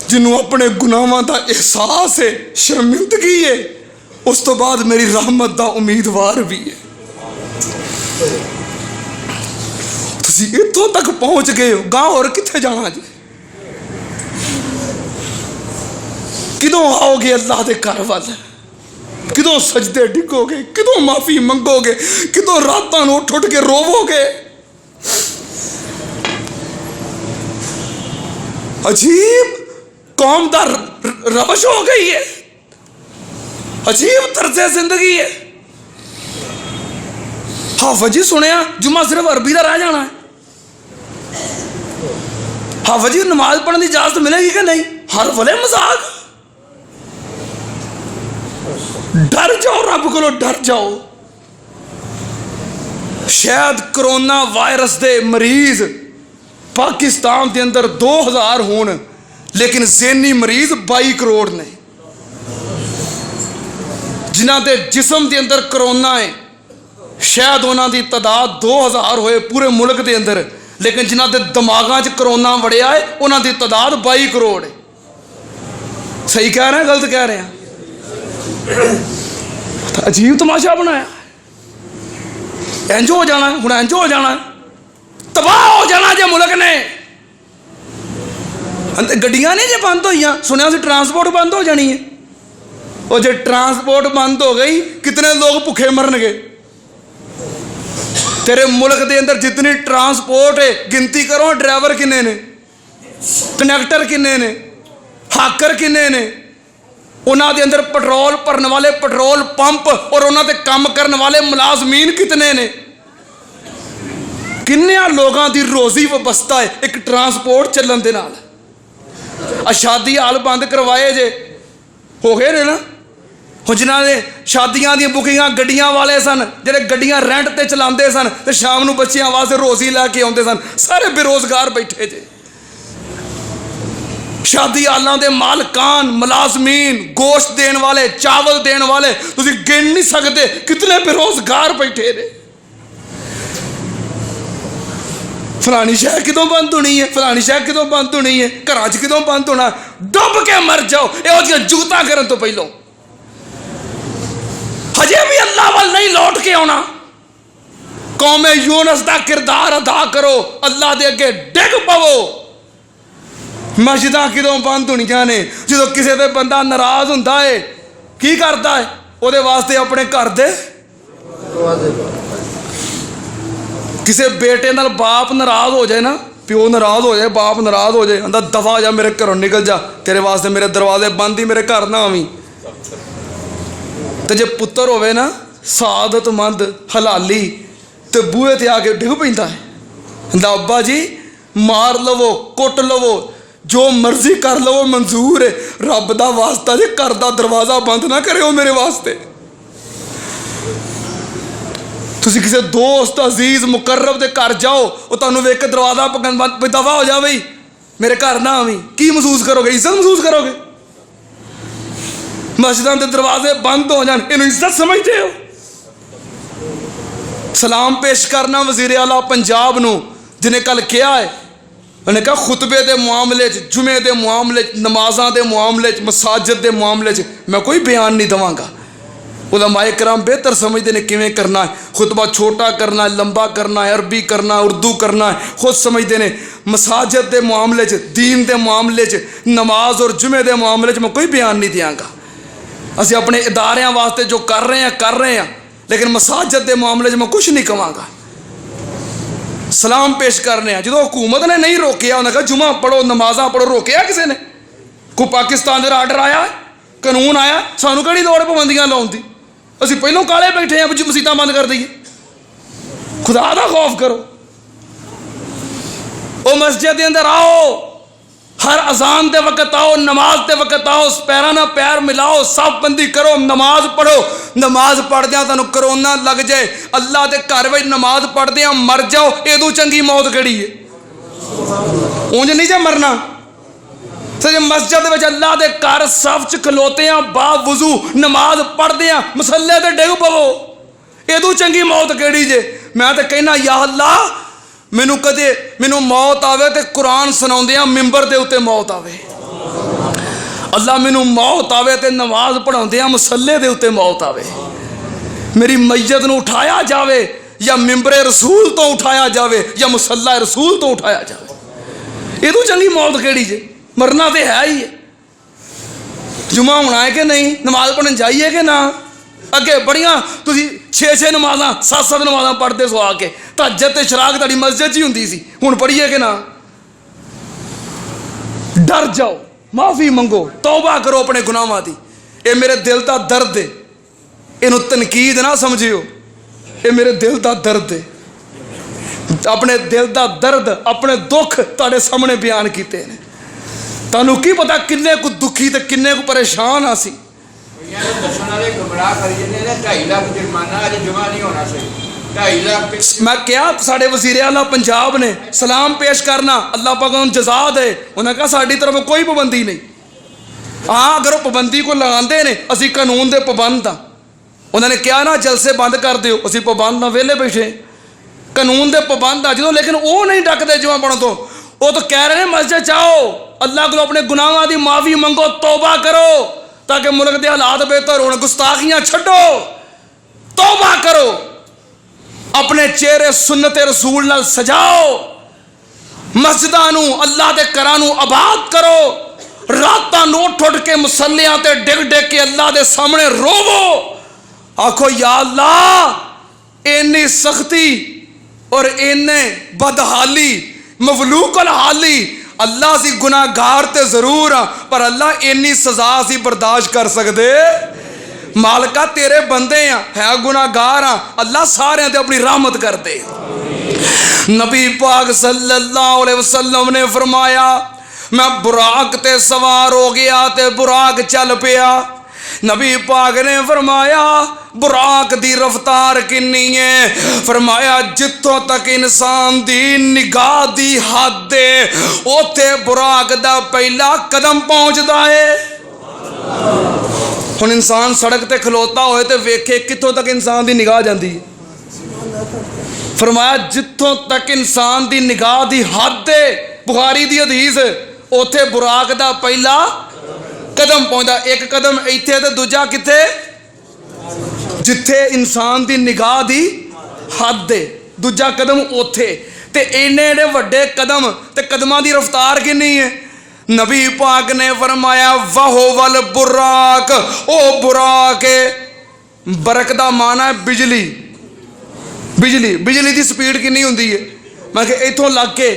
जिन्हों अपने गुनाहां दा एहसास है, शर्मिंदगी है, उस तो बाद मेरी रहमत दा उम्मीदवार भी है। तुसीं इत्थों तक पहुंच गए हो, गांव और कित्थे जाना जी? किदों आओगे अल्लाह दे घर वाल? किदों सजदे डिगोगे? किदों माफी मंगोगे? किदों रातां नूं उठ उठ के रोवोगे? अजीब कौम दा रवश हो गई है, अजीब तर्ज़े जिंदगी है। हाफिज़ जी सुनिया जुम्मा सिर्फ अरबी का रह जाना है। हाफिज़ जी नमाज पढ़ने की इजाजत मिलेगी कि नहीं? हर वले मजाक। डर जाओ, रब को डर जाओ। शायद कोरोना वायरस दे मरीज पाकिस्तान के अंदर 2000 होन, लेकिन ज़हनी मरीज 22 करोड़ ने। जिन्हां दे जिस्म के अंदर कोरोना है शायद उन्होंने तादाद 2000 होए पूरे मुल्क के अंदर, लेकिन जिन्हां दे दिमागां च कोरोना वड़िया है उन्होंने तादाद 22 करोड़ है। सही कह रहे हैं गलत कह रहे हैं? अजीब तमाशा बनाया। इंज हो जाना हुण, इंज हो जाना, तबाह हो जाना जे मुल्क ने। गड्डियां नहीं जे बंद हुई, सुनिया सी ट्रांसपोर्ट बंद हो जानी है। और जे ट्रांसपोर्ट बंद हो गई कितने लोग भुखे मरनगे? तेरे मुल्क के अंदर जितनी ट्रांसपोर्ट है गिनती करो, ड्राइवर किन्ने ने, कनैक्टर किन्ने ने, हाकर किन्ने ने, उन्होंने अंदर पेट्रोल भरने वाले पेट्रोल पंप और उन्होंने काम करने वाले मुलाजमीन कितने ने? किन्नियां लोगों की रोजी वबस्ता है एक ट्रांसपोर्ट चलन दे नाल। शादी हाल बंद करवाए जे हो गए ने ना। हुण जिन्हां ने शादियां दी बुकिंगां गड्डियां वाले सन, जिहड़े गड्डियां रेंट ते चलाते सन ते शाम नूं बच्चियां वास्ते रोजी लैके आउंदे सन, सारे बेरोजगार बैठे जे। शादी हालों के मालकान, मुलाजमीन, गोश्त देने वाले, चावल देने वाले, तुसीं गिन नहीं सकते कितने बेरोजगार बैठे ने। फलानी शह कितों बंद होनी है, फलानी शह कितों बंद होनी है, घर च कितों बंद होना। डुब के मर जाओ इहो जिहियां जुगतां करन तो पहलों। हजे भी अल्लाह वाल नहीं लौट के आना। कौमे यूनस का किरदार अदा करो, अल्लाह दे अगे डिग पवो। मस्जिदां कितों बंद होनियां ने? जो किसी से बंदा नाराज होंदा है की करता है? वो वास्ते अपने घर दे किसी बेटे नाल बाप नाराज हो जाए ना, प्यो नाराज हो जाए, बाप नाराज हो जाए, आंदा दफा जा मेरे घरों निकल जा, तेरे वास्ते मेरे दरवाजे बंद ही, मेरे घर ना आवी। तो जे पुत्र होवे ना सादतमंद हलाली, ਤੇ ਬੂਹੇ ਤੇ ਆ ਕੇ ਡਿੱਗ ਪੈਂਦਾ ਹੈ। ਕਹਿੰਦਾ ਅੱਬਾ ਜੀ ਮਾਰ ਲਵੋ, ਕੁੱਟ ਲਵੋ, ਜੋ ਮਰਜ਼ੀ ਕਰ ਲਵੋ, ਮਨਜ਼ੂਰ ਹੈ, ਰੱਬ ਦਾ ਵਾਸਤਾ ਜੇ ਘਰ ਦਾ ਦਰਵਾਜ਼ਾ ਬੰਦ ਨਾ ਕਰਿਓ ਮੇਰੇ ਵਾਸਤੇ। ਤੁਸੀਂ ਕਿਸੇ ਦੋਸਤ ਅਜ਼ੀਜ਼ ਮੁਕਰਬ ਦੇ ਘਰ ਜਾਓ, ਉਹ ਤੁਹਾਨੂੰ ਵੇਖ ਕੇ ਦਰਵਾਜ਼ਾ ਬੰਦ, ਦਫਾ ਹੋ ਜਾ ਬਈ ਮੇਰੇ ਘਰ ਨਾ ਆਵੀਂ, ਕੀ ਮਹਿਸੂਸ ਕਰੋਗੇ? ਇੱਜ਼ਤ ਮਹਿਸੂਸ ਕਰੋਗੇ? ਮਸਜਿਦਾਂ ਦੇ ਦਰਵਾਜ਼ੇ ਬੰਦ ਹੋ ਜਾਣ, ਇਹਨੂੰ ਇੱਜ਼ਤ ਸਮਝਦੇ ਹੋ? ਸਲਾਮ ਪੇਸ਼ ਕਰਨਾ ਵਜ਼ੀਰ ਆਲਾ ਪੰਜਾਬ ਨੂੰ, ਜਿਹਨੇ ਕੱਲ ਕਿਹਾ ਹੈ, ਉਹਨੇ ਕਿਹਾ ਖੁਤਬੇ ਦੇ ਮਾਮਲੇ 'ਚ, ਜੁਮੇ ਦੇ ਮਾਮਲੇ 'ਚ, ਨਮਾਜ਼ਾਂ ਦੇ ਮਾਮਲੇ 'ਚ, ਮਸਾਜਿਦ ਦੇ ਮਾਮਲੇ 'ਚ ਮੈਂ ਕੋਈ ਬਿਆਨ ਨਹੀਂ ਦੇਵਾਂਗਾ। ਉਲਮਾਏ ਕਿਰਾਮ ਬਿਹਤਰ ਸਮਝਦੇ ਨੇ ਕਿਵੇਂ ਕਰਨਾ ਹੈ, ਖੁਤਬਾ ਛੋਟਾ ਕਰਨਾ ਹੈ, ਲੰਬਾ ਕਰਨਾ ਹੈ, ਅਰਬੀ ਕਰਨਾ, ਉਰਦੂ ਕਰਨਾ ਹੈ, ਖੁਦ ਸਮਝਦੇ ਨੇ। ਮਸਾਜਿਦ ਦੇ ਮਾਮਲੇ 'ਚ, ਦੀਨ ਦੇ ਮਾਮਲੇ 'ਚ, ਨਮਾਜ਼ ਔਰ ਜੁਮੇ ਦੇ ਮਾਮਲੇ 'ਚ ਮੈਂ ਕੋਈ ਬਿਆਨ ਨਹੀਂ ਦਿਆਂਗਾ। ਅਸੀਂ ਆਪਣੇ ਇਦਾਰਿਆਂ ਵਾਸਤੇ ਜੋ ਕਰ ਰਹੇ ਹਾਂ, ਲੇਕਿਨ ਮਸਾਜਿਦ ਦੇ ਮਾਮਲੇ 'ਚ ਮੈਂ ਕੁਛ ਨਹੀਂ ਕਹਾਂਗਾ। ਸਲਾਮ ਪੇਸ਼ ਕਰਨੇ ਆ, ਜਦੋਂ ਹਕੂਮਤ ਨੇ ਨਹੀਂ ਰੋਕਿਆ, ਉਹਨਾਂ ਕਹਾ ਜੁਮਾ ਪੜੋ, ਨਮਾਜ਼ਾਂ ਪੜੋ, ਰੋਕਿਆ ਕਿਸੇ ਨੇ? ਕੋਈ ਪਾਕਿਸਤਾਨ ਦਾ ਆਰਡਰ ਆਇਆ, ਕਾਨੂੰਨ ਆਇਆ? ਸਾਨੂੰ ਕਿਹੜੀ ਲੋੜ ਪਾਬੰਦੀਆਂ ਲਾਉਣ ਦੀ? ਅਸੀਂ ਪਹਿਲਾਂ ਕਾਲੇ ਬੈਠੇ ਹਾਂ ਵੀ ਮਸੀਤਾਂ ਬੰਦ ਕਰ ਦਈਏ। ਖੁਦਾ ਦਾ ਖੌਫ ਕਰੋ। ਉਹ ਮਸਜਿਦ ਦੇ ਅੰਦਰ ਆਓ, हर अजान के वक्त आओ, नमाज के वक्त आओ, पैरों ना पैर मिलाओ, साफबंदी करो, नमाज पढ़ो। नमाज पढ़द्या तुहानूं करोना लग जाए, अल्लाह के घर में नमाज पढ़द्या मर जाओ, इदों चंगी मौत किहड़ी है? ਉਂਝ नहीं जे मरना। तो जे मस्जिद में अल्लाह के घर सफ च खलोते हैं, बावजू नमाज पढ़ते हैं, मसले ते डिग पवो, इदों चंगी मौत किहड़ी जे? मैं तो कहना या अल्लाह मैनू कदे मैनू मौत आवे तो कुरान सुनाउंदियां मिंबर दे उत्ते मौत आवे। अल्लाह मैनू मौत आवे तो नमाज पढ़ाउंदियां मसले दे उत्ते मौत आवे। मेरी मैयत नू उठाया जावे या मिंबरे रसूल तो उठाया जावे या मुसल्ला रसूल तो उठाया जावे, इदों चंगी मौत किहड़ी जे? मरना तो है ही है। जुमा होना है कि नहीं? नमाज पढ़न जाइए कि ना? अगे बड़ियां तुसीं 6-6 नमाज़ां 7-7 नमाज़ां पढ़ते सो आके, तहज्जुद ते शराक तुहाडी मस्जिद ही हुंदी सी, हुण पढ़िए कि ना? डर जाओ, माफ़ी मंगो, तौबा करो अपने गुनाहां दी। ये मेरे दिल का दर्द है, इनू तनकीद ना समझियो, ये मेरे दिल का दर्द है। अपने दिल का दर्द, अपने दुख तुहाडे सामने बयान कीते ने। तुहानूं की पता किन्ने को दुखी ते किन्ने को परेशान आ सी। मैं क्या साढ़े वज़ीर आला पंजाब ने सलाम पेश करना, अल्लाह पाक उन्होंने जजा दे, उन्हें कहा साड़ी तरफ कोई पाबंदी नहीं। हाँ अगर वो पाबंदी को लगाते ने, असी कानून के पाबंद हाँ। उन्होंने कहा ना जलसे बंद कर दो, असी पाबंद हाँ, वेले बैठे कानून के पाबंद आ। जो लेकिन वो नहीं डकते जुमा पढ़न तो, वो तो कह रहे हैं मस्जिद जाओ, अल्लाह को अपने गुनाहों की माफ़ी मंगो, तौबा करो ताकि मुल्क के हालात बेहतर हो। गुस्ताखियां छड्डो, तौबा करो, अपने चेहरे सुन्नते रसूल नाल सजाओ, मस्जिदां नूं अल्लाह दे घरां नूं आबाद करो, रातां नूं उठ के मुसल्लियां ते डिग डिग के अल्लाह दे सामने रोवो, आखो या अल्लाह इन्नी सख्ती और इन्ने बदहाली, मवलूकल हाली, अल्लाह सी गुनाहगार ते जरूर हाँ, पर अल्लाह इन्नी सजा सी बर्दाश्त कर सकते? मालका तेरे बंदे है गुनाहगार हाँ, अल्लाह सारे ते अपनी रहमत कर दे। नबी पाक सल्लल्लाहु अलैहि वसल्लम ने फरमाया, मैं बुराक ते सवार हो गया ते बुराक चल पिया। नबी पाक ने फरमाया बुराक दी रफ्तार किन्नी है? फरमाया जिथों तक इंसान दी निगाह दी हद है, उत्थे बुराक दा पहला कदम पहुंचता है। हुण इंसान सड़क ते खलोता होए ते वेखे किथों तक इंसान दी निगाह जाती है। फरमाया जिथों तक इंसान दी निगाह दी हद है, बुखारी दी हदीस, उत्थे बुराक दा पहला कदम पहुंचता। एक कदम इत्थे ते दूजा किथे? जिथे इंसान की निगाह की हद है, दूजा कदम उथे। ते इन्ने एडे वड्डे कदम ते कदमां दी रफ्तार किन्नी है? नबी पाक ने फरमाया वहो वल बुराक, ओ बुराक है। बरक दा माना है बिजली। बिजली बिजली की स्पीड किन्नी हुंदी है? मैं कि इथों लग के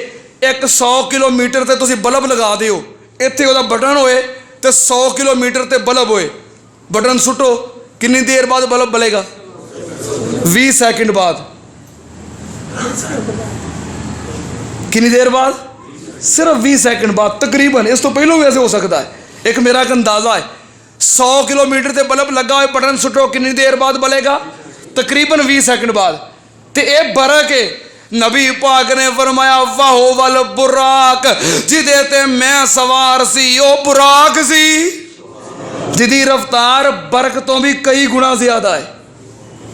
100 किलोमीटर ते तुसीं बल्ब लगा दिओ, इत्थे उहदा बटन होए ते 100 किलोमीटर ते बल्ब होए, बटन सुटो, कितनी देर बाद बल्ब बलेगा? 20 सेकंड बाद। कितनी देर बाद? सिर्फ 20 सेकंड बाद तकरीबन। इस तो पहलों वैसे हो सकता है। एक मेरा एक अंदाजा है, 100 किलोमीटर से बल्ब लगा हुआ, बटन सुटो, कितनी देर बाद बलेगा? तकरीबन 20 सेकंड बाद। ते ये बरक है। नबी पाक ने फरमाया वाहो वल बुराक, जिदे ते मैं सवार सी ओ बुराक सी, जिदी रफ्तार बरक तो भी कई गुना ज्यादा है।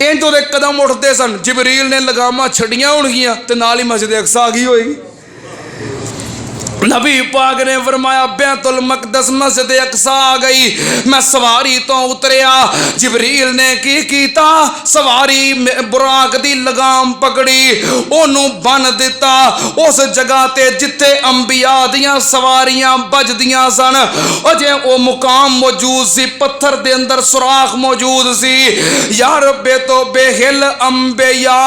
इंज दे कदम उठते सन, जिबरील ने लगामा छड़ियां होणगियां ते नाल ही मस्जिद अक्सा आ गई होएगी। नबी पाक ने फरमाया बैतुल मकदस मस्जिद अक्सा आ गई। मैं सवारी तो उतरिया, जिबरील ने की कीता, सवारी बुराक दी लगाम पकड़ी, ओनू बन दिता उस जगह ते जिथे अंबिया दियां सवारियां बजदियां सन। अजे वो मुकाम मौजूद सी, पत्थर दे अंदर सुराख मौजूद सी। यार बेतो बेहिल अंबिया,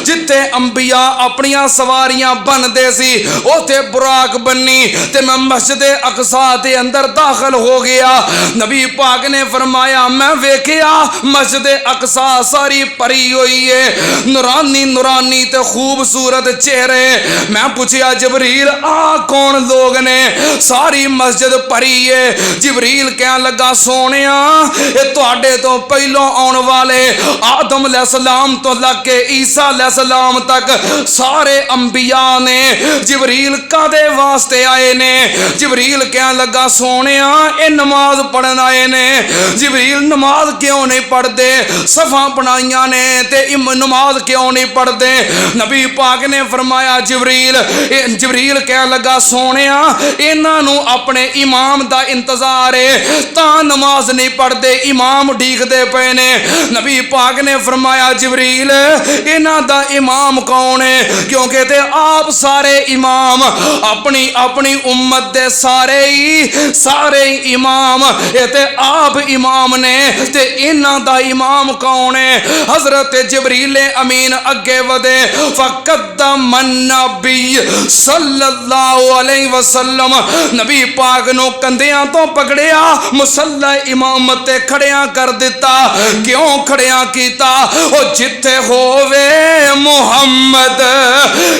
जिथे अंबिया अपनियां सवारियां बनदे सी उथे बुराक ते मैं मस्जिद अक्सा के अंदर दाखिल हो गया। नबी पाक ने फरमाया मैं वेखिया मस्जिद अक्सा सारी भरी हुई है, नूरानी नूरानी ते खूबसूरत चेहरे। मैं पूछया जिबरील आ कौन लोग ने? सारी मस्जिद भरी है। जिबरील कहने लगा सोनिया ये तुहाडे तो पहलों आने वाले आदम अलैहिस्सलाम तो लगे ईसा अलैहिस्सलाम तक सारे अंबिया ने। जिबरील कादे वास्ते आए ने? जिबरील कहने लगा सोनिया ये नमाज पढ़न आए ने। जिबरील नमाज क्यों नहीं पढ़ते? सफा बनाइया ने ते नमाज क्यों नहीं पढ़ते? नबी पाक ने फरमाया जिबरील कहने लगा सोनिया इन्हों अपने इमाम का इंतजार है ता नमाज नहीं पढ़ते, इमाम उडीकते पे ने। नबी पाक ने फरमाया जिबरील इन्हों का इमाम कौन है? क्योंकि ते आप सारे इमाम अपनी अपनी उम्मत दे सारे इमाम ये ते आप इमाम ने, ते इन्हां दा इमाम कौन है? हजरत जिबरील अमीन अगे वधे, फकद्दम नबी सल्लल्लाहु अलैहि वसल्लम, नबी पाक नो कंधियां तो पकड़िया, मुसल्ला इमामत ते खड़िया कर दिता। क्यों खड़िया कीता? ओ जिथे होवे मुहम्मद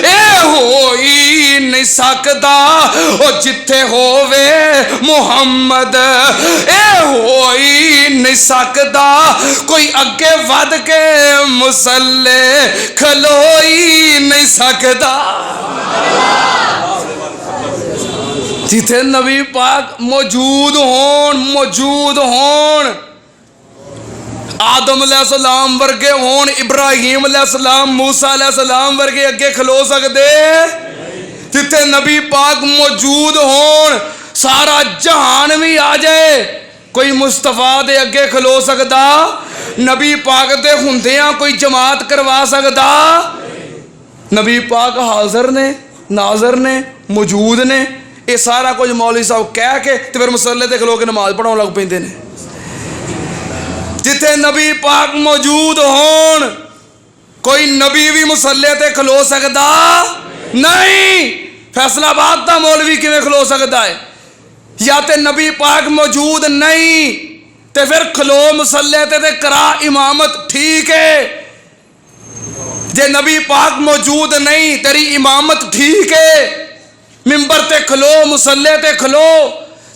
ए हो ही नहीं सकदा, ओ जिथे होवे मुहम्मद ए हो ही नहीं सकदा। कोई अगे वध के मुसल्ले खलो ही नहीं सकदा। जिथे नबी पाक मौजूद होन आदम अलैहिस्सलाम वर्गे होन, इब्राहिम अलैहिस्सलाम, मूसा अलैहिस्सलाम वर्गे अगे खलो सकते? जिथे नबी पाक मौजूद होन सारा जहान भी आ जाए, कोई मुस्तफा दे अगे खलो सकता? नबी पाक दे हुंदियां कोई जमात करवा सकता? नबी पाक हाजिर ने, नाजर ने, मौजूद ने। ये सारा कुछ मौलवी साहब कह के ते फिर मुसल्ले ते खलो के नमाज पढ़ाउण लग पैंदे ने। जिथे नबी पाक मौजूद होन कोई नबी भी मुसल्ले ते खलो सकता नहीं। फैसलाबाद का मौलवी किवें खलो सकता है? या ते नबी पाक मौजूद नहीं ते फिर खलो मुसल्ले ते करा इमामत, ठीक है। जे नबी पाक मौजूद नहीं तेरी इमामत ठीक है, मिंबर ते खलो, मुसल्ले ते खलो।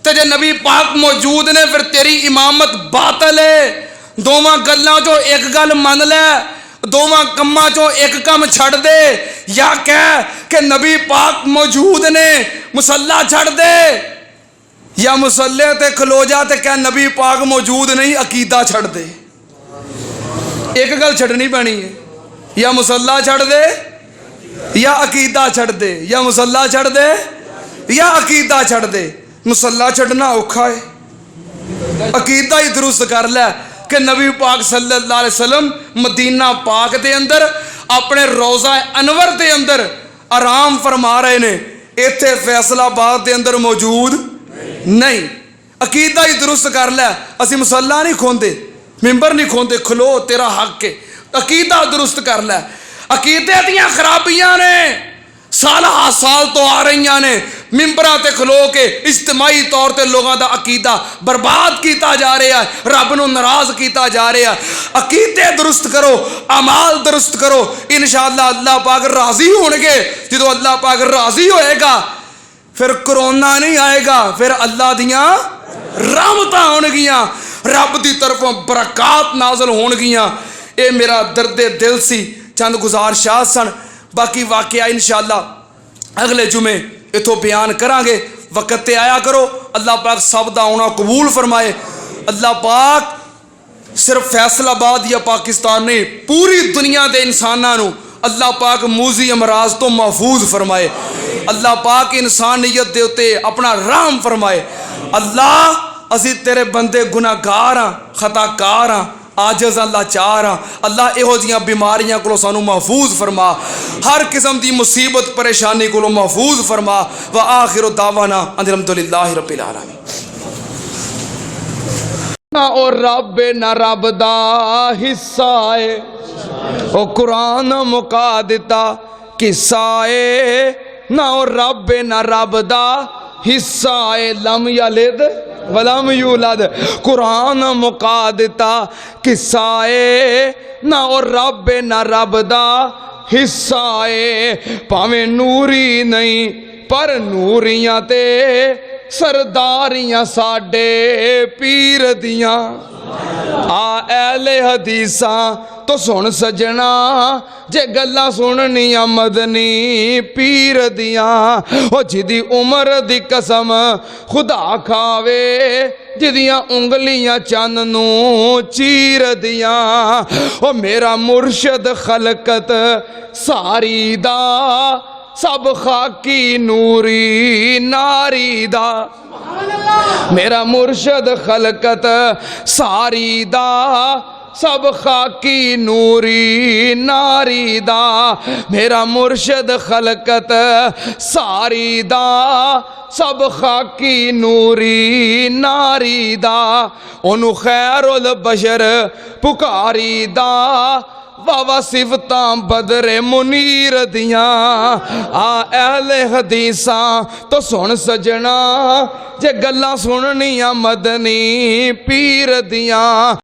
ते जे नबी पाक मौजूद ने फिर तेरी इमामत बातल है। दोवां गल्लां चों एक गल मन लै, दोवां कम्मां चों एक कम छड़ दे, या कह कि नबी पाक मौजूद ने मुसल्ला छड़ दे, या मुसल्ले ते खलो जा ते कह नबी पाक मौजूद नहीं अकीदा छड़ दे। एक गल छड़नी पैनी है, या मुसल्ला छड़ दे या अकीदा छड़ दे, या मुसल्ला छड़ दे या अकीदा छड़ दे। मुसल्ला छड़ना औखा है, अकीदा ही दुरुस्त कर लै कि नबी पाक सल्लल्लाहु अलैहि वसल्लम मदीना पाक के अंदर अपने रोज़ा अनवर के अंदर आराम फरमा रहे ने, इत्थे फैसलाबाद के अंदर मौजूद नहीं। अकीदा ही दुरुस्त कर लै। असी मुसल्ला नहीं खोंदे, मिंबर नहीं खोंदे, खलो तेरा हक है। अकीदा दुरुस्त कर लै। अकीदे दियां खराबियां ने साल तो आ रही ने, मिंबरां ते खलो के इज्तमाही तौर ते लोगों का अकीदा बर्बाद किया जा रहा है, रब नूं नाराज किया जा रहा है। अकीदे दुरुस्त करो, अमाल दुरुस्त करो, इंशाअल्लाह अल्लाह पाक राजी होणगे। जो अल्लाह पाक राजी होएगा फिर कोरोना नहीं आएगा, फिर अल्लाह दियां रहमतां होणगियां, रब की तरफों बरकात नाज़िल होणगियां। ये मेरा दर्दे दिल सी, चंद गुजारिशात सन। बाकी वाकया इंशाअल्लाह अगले जुमे इथों बयान करांगे। वक़्त ते आया करो। अल्लाह पाक सब दा आउणा कबूल फरमाए। अल्लाह पाक सिर्फ फैसलाबाद या पाकिस्तान नहीं, पूरी दुनिया के इंसानों नूं अल्लाह पाक मूजी अमराज तो महफूज फरमाए। अल्लाह पाक इंसानियत दे उत्ते अपना रहम फरमाए। अल्लाह असी तेरे बंदे गुनाहगार हाँ, खताकार हाँ, आजज लाचार हाँ। अल्लाह इहो जिहियां बीमारियां को सानू महफूज फरमा, हर किस्म की मुसीबत परेशानी को महफूज फरमा। व आखिर दावाना अल्हम्दुलिल्लाहि रब्बिल आलमीन। ना ओ रब ना रब दा हिस्सा है, ओ कुरान मुका दिता किस्सा है। ना ओ रब ना रब दा हिस्सा है, लम यलिद वलम यूलद, कुरान मुका दिता किस्सा है। ना ओ रब ना रब दा हिस्सा है, भावें नूरी नहीं पर नूरियां ते सरदारियां साडे पीर दियां। आ ऐले हदीसा तो सुन सजना, जे गल्लां सुननियां मदनी पीर दियां। ओ जिदी उम्र दी कसम खुदा खावे, जिदियां उंगलियां चन्न नू चीर दियां। ओ मेरा मुर्शद खलकत सारी दा, सब खाकी नूरी नारी दा। मेरा मुर्शद खलकत सारी दा, सब खाकी नूरी नारी दा। मेरा मुर्शद खलकत सारी दा, सब खाकी नूरी नारी दा। ओनू खैरुल बशर पुकारी दा, वावा सिफतां बदरे मुनीर दियां। आ अहले हदीसा तो सुन सजना, जे गल्लां सुननियां मदनी पीर दियां।